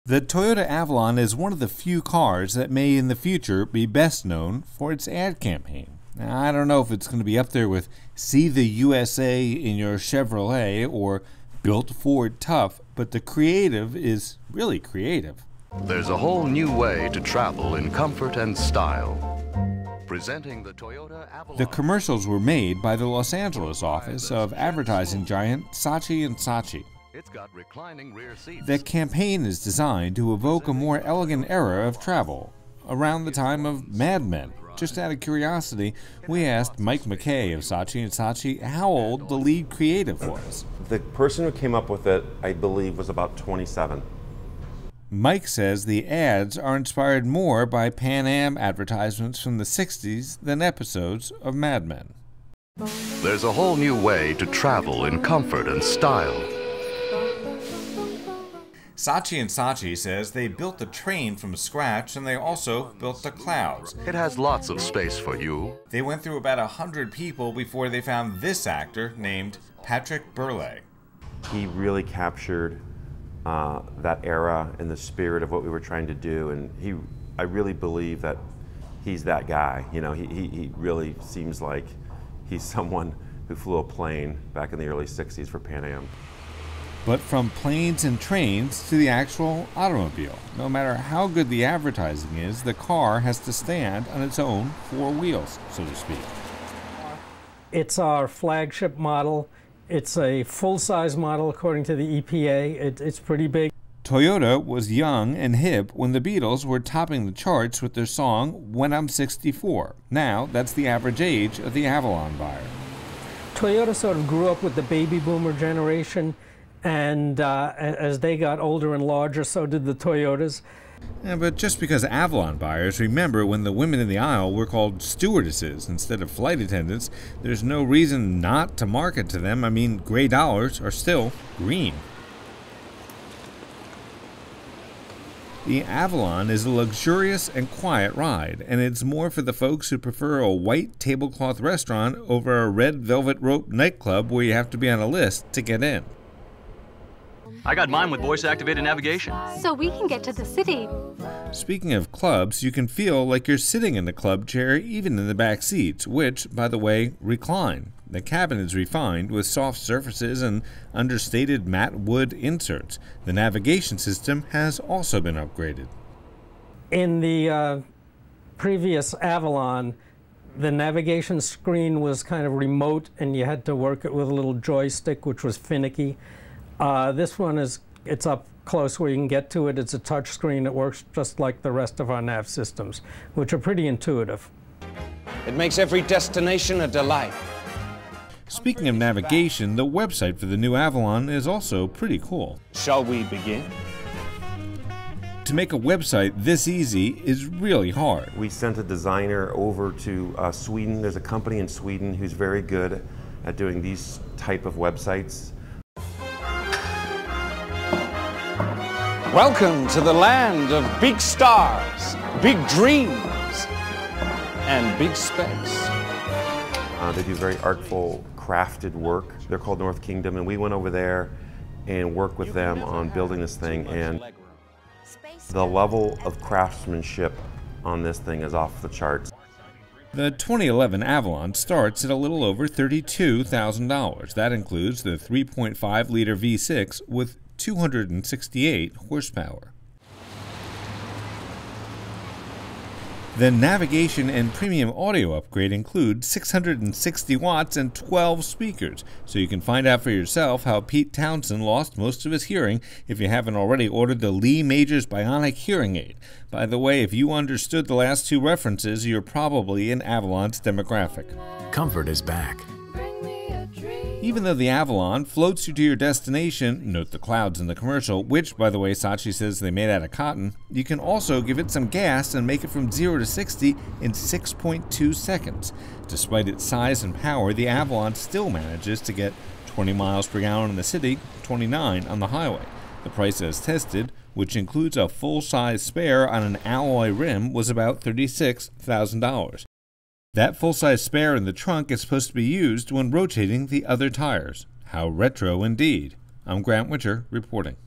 The Toyota Avalon is one of the few cars that may in the future be best known for its ad campaign. Now, I don't know if it's going to be up there with "See the USA in your Chevrolet" or "Built Ford Tough," but the creative is really creative. There's a whole new way to travel in comfort and style. Presenting the Toyota Avalon. The commercials were made by the Los Angeles office of advertising giant Saatchi & Saatchi. It's got reclining rear seats. The campaign is designed to evoke a more elegant era of travel, around the time of Mad Men. Just out of curiosity, we asked Mike McKay of Saatchi & Saatchi how old the lead creative was. The person who came up with it, I believe, was about 27. Mike says the ads are inspired more by Pan Am advertisements from the 60s than episodes of Mad Men. There's a whole new way to travel in comfort and style. Saatchi & Saatchi says they built the train from scratch, and they also built the clouds. It has lots of space for you. They went through about 100 people before they found this actor named Patrick Burleigh. He really captured that era and the spirit of what we were trying to do, and I really believe that he's that guy. You know, he really seems like he's someone who flew a plane back in the early 60s for Pan Am. But from planes and trains to the actual automobile, no matter how good the advertising is, the car has to stand on its own four wheels, so to speak. It's our flagship model. It's a full-size model according to the EPA. It's pretty big. Toyota was young and hip when the Beatles were topping the charts with their song "When I'm 64." Now, that's the average age of the Avalon buyer. Toyota sort of grew up with the baby boomer generation, and as they got older and larger, so did the Toyotas. Yeah, but just because Avalon buyers remember when the women in the aisle were called stewardesses instead of flight attendants, there's no reason not to market to them. I mean, gray dollars are still green. The Avalon is a luxurious and quiet ride, and it's more for the folks who prefer a white tablecloth restaurant over a red velvet rope nightclub where you have to be on a list to get in. I got mine with voice-activated navigation. So we can get to the city. Speaking of clubs, you can feel like you're sitting in the club chair even in the back seats, which, by the way, recline. The cabin is refined with soft surfaces and understated matte wood inserts. The navigation system has also been upgraded. In the previous Avalon, the navigation screen was kind of remote, and you had to work it with a little joystick, which was finicky. This one it's up close where you can get to it. It's a touch screen that works just like the rest of our nav systems, which are pretty intuitive. It makes every destination a delight. Speaking of navigation, the website for the new Avalon is also pretty cool. Shall we begin? To make a website this easy is really hard. We sent a designer over to Sweden. There's a company in Sweden who's very good at doing these type of websites. Welcome to the land of big stars, big dreams, and big space. They do very artful, crafted work. They're called North Kingdom, and we went over there and worked with them on building this thing, and the level of craftsmanship on this thing is off the charts. The 2011 Avalon starts at a little over $32,000. That includes the 3.5-liter V6 with 268 horsepower. The navigation and premium audio upgrade includes 660 watts and 12 speakers, so you can find out for yourself how Pete Townsend lost most of his hearing if you haven't already ordered the Lee Majors Bionic Hearing Aid. By the way, if you understood the last two references, you're probably in Avalon's demographic. Comfort is back. Even though the Avalon floats you to your destination, note the clouds in the commercial, which, by the way, Saatchi says they made out of cotton, you can also give it some gas and make it from 0 to 60 in 6.2 seconds. Despite its size and power, the Avalon still manages to get 20 miles per gallon in the city, 29 on the highway. The price as tested, which includes a full-size spare on an alloy rim, was about $36,000. That full-size spare in the trunk is supposed to be used when rotating the other tires. How retro indeed. I'm Grant Witcher reporting.